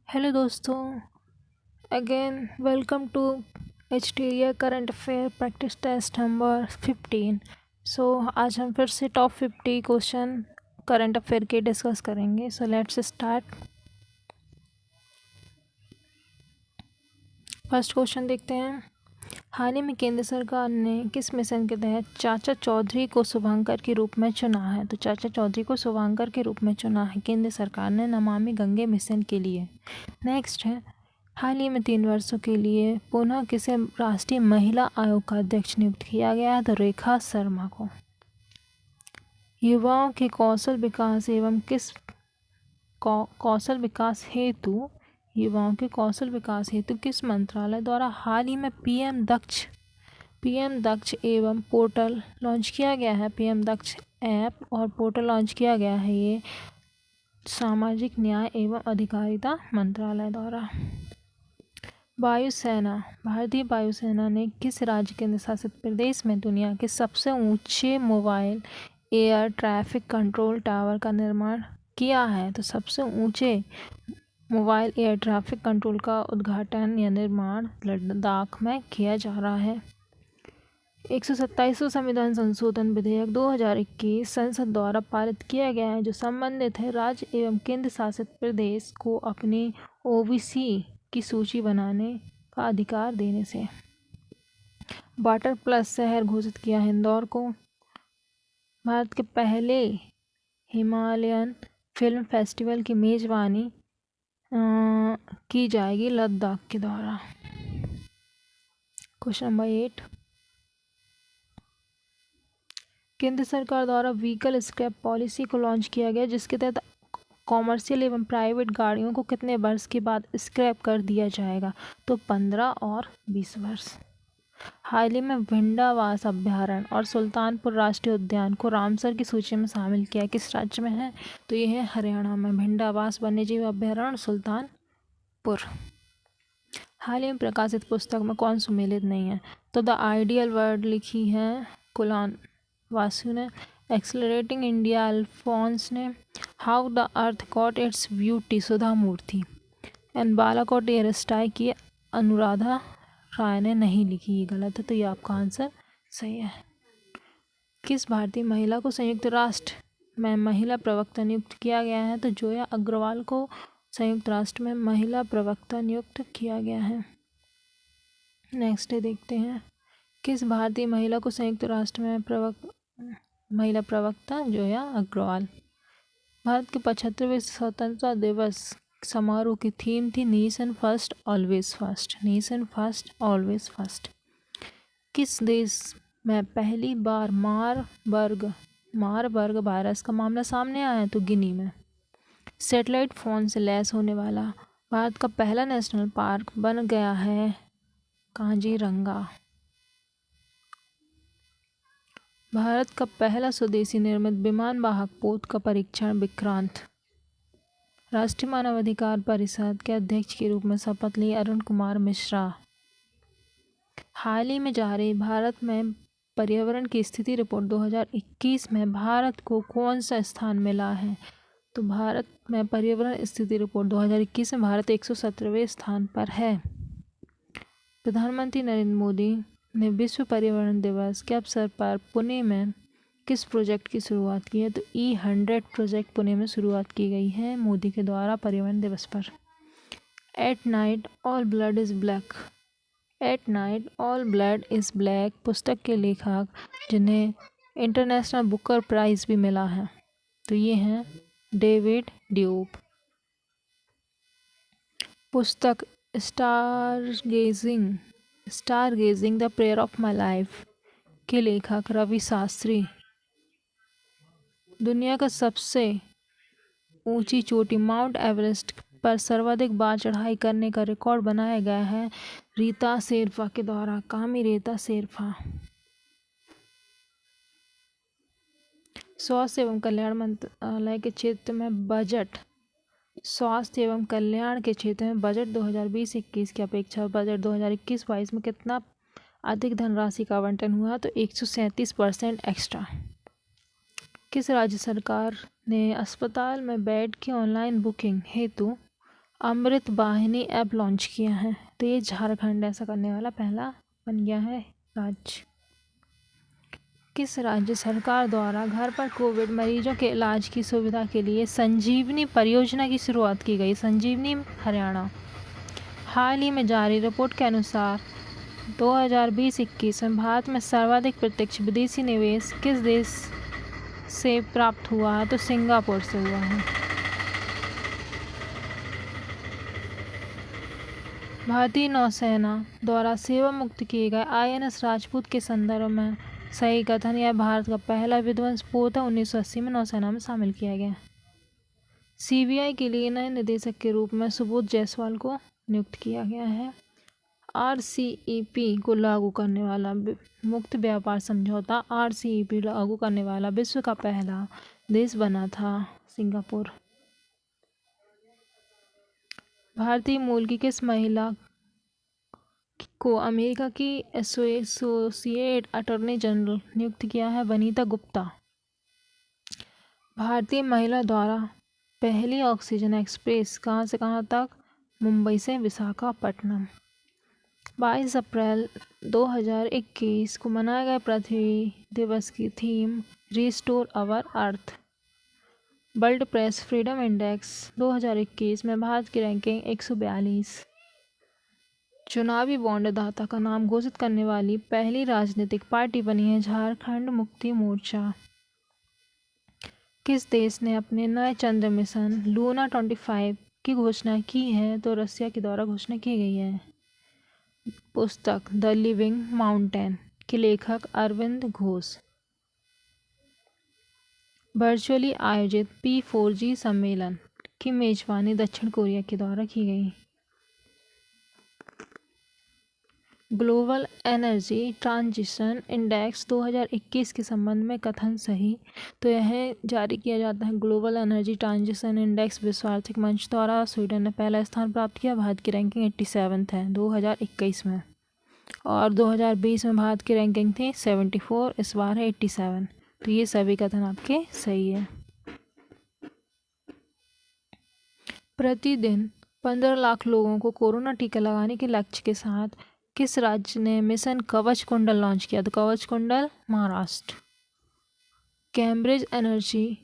Hello दोस्तों, again welcome to एचटीरिया current affair practice test number 15। आज हम फिर से टॉप 50 क्वेश्चन करंट अफेयर के डिस्कस करेंगे। Let's start. फर्स्ट क्वेश्चन देखते हैं। हाल ही में केंद्र सरकार ने किस मिशन के तहत चाचा चौधरी को शुभांकर के रूप में चुना है? तो चाचा चौधरी को शुभांकर के रूप में चुना है केंद्र सरकार ने नमामि गंगे मिशन के लिए। नेक्स्ट है, हाल ही में 3 वर्षों के लिए पुनः किसे राष्ट्रीय महिला आयोग का अध्यक्ष नियुक्त किया गया है? तो रेखा शर्मा को। युवाओं के कौशल विकास एवं कौशल विकास हेतु युवाओं के कौशल विकास हेतु किस मंत्रालय द्वारा हाल ही में पीएम दक्ष एवं पोर्टल लॉन्च किया गया है? पीएम दक्ष ऐप और पोर्टल लॉन्च किया गया है ये सामाजिक न्याय एवं अधिकारिता मंत्रालय द्वारा। वायुसेना भारतीय वायुसेना ने किस राज्य केंद्र शासित प्रदेश में दुनिया के सबसे ऊंचे mobile air traffic control tower का निर्माण किया है? तो सबसे ऊंचे मोबाइल एयर ट्रैफिक कंट्रोल का उद्घाटन या निर्माण लद्दाख में किया जा रहा है। 127वां संविधान संशोधन विधेयक 2021 संसद द्वारा पारित किया गया है, जो संबंधित है राज्य एवं केंद्र शासित प्रदेश को अपनी ओबीसी की सूची बनाने का अधिकार देने से। वाटर प्लस शहर घोषित किया है इंदौर को। भारत के पहले हिमालयन फिल्म फेस्टिवल की मेजबानी की जाएगी लद्दाख के द्वारा। क्वेश्चन नंबर 8, केंद्र सरकार द्वारा व्हीकल स्क्रैप पॉलिसी को लॉन्च किया गया, जिसके तहत कॉमर्शियल एवं प्राइवेट गाड़ियों को कितने वर्ष के बाद स्क्रैप कर दिया जाएगा? तो 15 और 20 वर्ष। हाल ही में भिंडावास अभ्यारण्य और सुल्तानपुर राष्ट्रीय उद्यान को रामसर की सूची में शामिल किया, किस राज्य में है? तो ये है हरियाणा में, भिंडावास वन्यजीव अभ्यारण्य सुल्तानपुर। हाल ही में प्रकाशित पुस्तक में कौन सुमेलित नहीं है? तो द आइडियल वर्ल्ड लिखी है कुलान वासु ने। एक्सलरेटिंग इंडिया अल्फोंस ने। How the earth got its beauty Sudha Murty. And Balakot air strike की अनुराधा राय ने नहीं लिखी, ये गलत है, तो ये आपका आंसर सही है। किस भारतीय महिला को संयुक्त राष्ट्र में महिला प्रवक्ता नियुक्त किया गया है? तो जोया अग्रवाल को संयुक्त राष्ट्र में महिला प्रवक्ता नियुक्त किया गया है। नेक्स्ट देखते हैं, किस भारतीय महिला को संयुक्त राष्ट्र में महिला प्रवक्ता? जोया अग्रवाल। भारत के 75वें स्वतंत्रता दिवस समारोह की थीम थी nation first always first. Nation first always first. किस देश में पहली बार मारबर्ग वायरस का मामला सामने आया? तो गिनी में। सैटेलाइट फोन से लैस होने वाला भारत का पहला नेशनल पार्क बन गया है काजीरंगा। भारत का पहला स्वदेशी निर्मित विमान वाहक पोत का परीक्षण विक्रांत। राष्ट्रीय मानवाधिकार परिषद के अध्यक्ष के रूप में शपथ ली अरुण कुमार मिश्रा। हाल ही में जारी भारत में पर्यावरण की स्थिति रिपोर्ट 2021 में भारत को कौन सा स्थान मिला है? तो भारत में पर्यावरण स्थिति रिपोर्ट 2021 में भारत 117वें स्थान पर है। प्रधानमंत्री नरेंद्र मोदी ने विश्व पर्यावरण दिवस के अवसर पर पुणे में किस प्रोजेक्ट की शुरुआत की है? तो E100 प्रोजेक्ट पुणे में शुरुआत की गई है मोदी के द्वारा पर्यावरण दिवस पर। At night all blood is black. At night all blood is black पुस्तक के लेखक जिन्हें इंटरनेशनल बुकर प्राइज़ भी मिला है, तो ये हैं डेविड ड्यूब। पुस्तक stargazing the prayer of my life के लेखक रवि शास्त्री। दुनिया का सबसे ऊंची चोटी माउंट एवरेस्ट पर सर्वाधिक बार चढ़ाई करने का रिकॉर्ड बनाया गया है रीता शेरपा के द्वारा। कामी रीता शेरपा। स्वास्थ्य एवं कल्याण मंत्रालय के क्षेत्र में बजट 2020-21 की अपेक्षा बजट 2021-22 में कितना अधिक धनराशि का आवंटन हुआ? तो 137% एक्स्ट्रा। किस राज्य सरकार ने अस्पताल में बेड की ऑनलाइन बुकिंग हेतु अमृत वाहिनी ऐप लॉन्च किया है? तो ये झारखंड ऐसा करने वाला पहला बन गया है राज्य। किस राज्य सरकार द्वारा घर पर कोविड मरीजों के इलाज की सुविधा के लिए संजीवनी परियोजना की शुरुआत की गई? संजीवनी हरियाणा। हाल ही में जारी रिपोर्ट के अनुसार 2020-21 में भारत में सर्वाधिक प्रत्यक्ष विदेशी निवेश किस देश से प्राप्त हुआ है? तो सिंगापुर से हुआ है। भारतीय नौसेना द्वारा सेवा मुक्त किए गए INS राजपूत के संदर्भ में सही कथन। यह भारत का पहला विध्वंस पोत है। 1980 में नौसेना में शामिल किया गया। CBI के लिए नए निदेशक के रूप में सुबोध जायसवाल को नियुक्त किया गया है। RCEP को लागू करने वाला मुक्त व्यापार समझौता RCEP लागू करने वाला विश्व का पहला देश बना था सिंगापुर। भारतीय मूल की किस महिला को अमेरिका की एसोसिएट अटॉर्नी जनरल नियुक्त किया है? वनीता गुप्ता। भारतीय महिला द्वारा पहली ऑक्सीजन एक्सप्रेस कहाँ से कहाँ तक? मुंबई से विशाखापट्टनम। 22 अप्रैल 2021 को मनाए गए पृथ्वी दिवस की थीम रिस्टोर अवर अर्थ। वर्ल्ड प्रेस फ्रीडम इंडेक्स 2021 में भारत की रैंकिंग 142। चुनावी बॉन्ड दाता का नाम घोषित करने वाली पहली राजनीतिक पार्टी बनी है झारखंड मुक्ति मोर्चा। किस देश ने अपने नए चंद्र मिशन लूना 25 की घोषणा की है? तो रसिया के द्वारा घोषणा की गई है। पुस्तक द लिविंग माउंटेन के लेखक अरविंद घोष। वर्चुअली आयोजित P4G सम्मेलन की मेजबानी दक्षिण कोरिया के द्वारा की गई। ग्लोबल एनर्जी ट्रांजिशन इंडेक्स 2021 के संबंध में कथन सही। तो यह जारी किया जाता है ग्लोबल एनर्जी ट्रांजिशन इंडेक्स विश्व आर्थिक मंच द्वारा। स्वीडन ने पहला स्थान प्राप्त किया। भारत की रैंकिंग 87 है 2021 में, और 2020 में भारत की रैंकिंग थी 74, इस बार है 87। तो ये सभी कथन आपके सही है। प्रतिदिन 15 लाख लोगों को कोरोना टीका लगाने के लक्ष्य के साथ किस राज्य ने मिशन कवच कुंडल लॉन्च किया? तो कवच कुंडल Maharashtra. Cambridge energy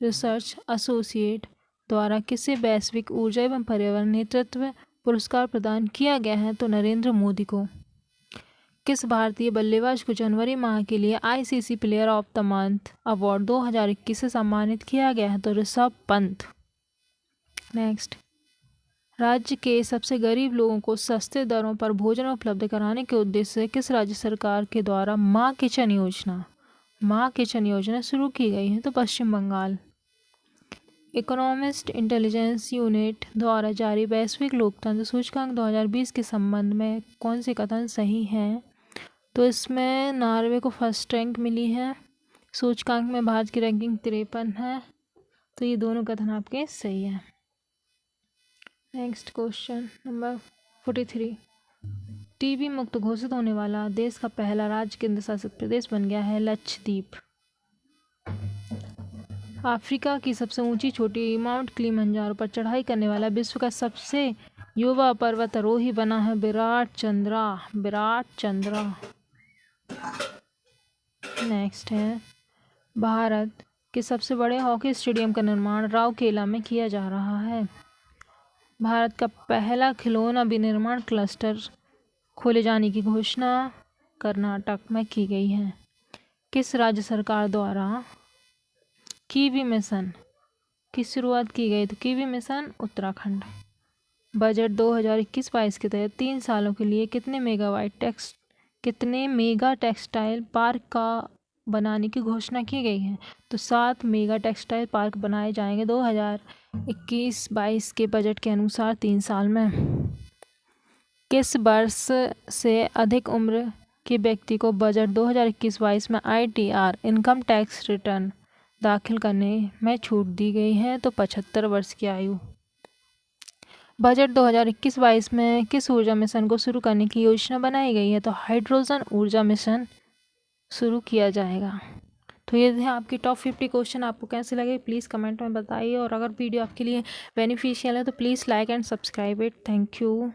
research associate द्वारा किसे वैश्विक ऊर्जा एवं पर्यावरण नेतृत्व पुरस्कार प्रदान किया गया है? तो नरेंद्र मोदी को। किस भारतीय बल्लेबाज को जनवरी माह के लिए ICC player of the month award 2021 से सम्मानित किया गया है? तो ऋषभ पंत। नेक्स्ट, राज्य के सबसे गरीब लोगों को सस्ते दरों पर भोजन उपलब्ध कराने के उद्देश्य से किस राज्य सरकार के द्वारा माँ किचन योजना शुरू की गई है? तो पश्चिम बंगाल। इकोनॉमिस्ट इंटेलिजेंस यूनिट द्वारा जारी वैश्विक लोकतंत्र सूचकांक 2020 के संबंध में कौन से कथन सही हैं? तो इसमें नॉर्वे को फर्स्ट रैंक मिली है। सूचकांक में भारत की रैंकिंग 53 है। तो ये दोनों कथन आपके सही है। Next question number 43। टीबी मुक्त घोषित होने वाला देश का पहला राज्य केंद्र शासित प्रदेश बन गया है लक्षद्वीप। अफ्रीका की सबसे ऊंची चोटी माउंट किलिमंजारो पर चढ़ाई करने वाला विश्व का सबसे युवा पर्वतारोही बना है विराट चंद्रा। नेक्स्ट है, भारत के सबसे बड़े हॉकी स्टेडियम का निर्माण राउरकेला में किया जा रहा है। भारत का पहला खिलौना विनिर्माण क्लस्टर खोले जाने की घोषणा कर्नाटक में की गई है। किस राज्य सरकार द्वारा कीवी मिशन की शुरुआत की गई? तो कीवी मिशन उत्तराखंड। बजट 2021-22 के तहत 3 सालों के लिए कितने मेगा टेक्सटाइल पार्क का बनाने की घोषणा की गई है? तो 7 मेगा टेक्सटाइल पार्क बनाए जाएंगे 2021-22 के बजट के अनुसार 3 साल में। किस वर्ष से अधिक उम्र के व्यक्ति को बजट 2021-22 में ITR इनकम टैक्स रिटर्न दाखिल करने में छूट दी गई है? तो 75 वर्ष की आयु। बजट 2021-22 में किस ऊर्जा मिशन को शुरू करने की योजना बनाई गई है? तो हाइड्रोजन ऊर्जा मिशन शुरू किया जाएगा। तो ये थे आपकी टॉप 50 क्वेश्चन। आपको कैसे लगे प्लीज़ कमेंट में बताइए, और अगर वीडियो आपके लिए बेनिफिशियल है तो please like and subscribe it. Thank you.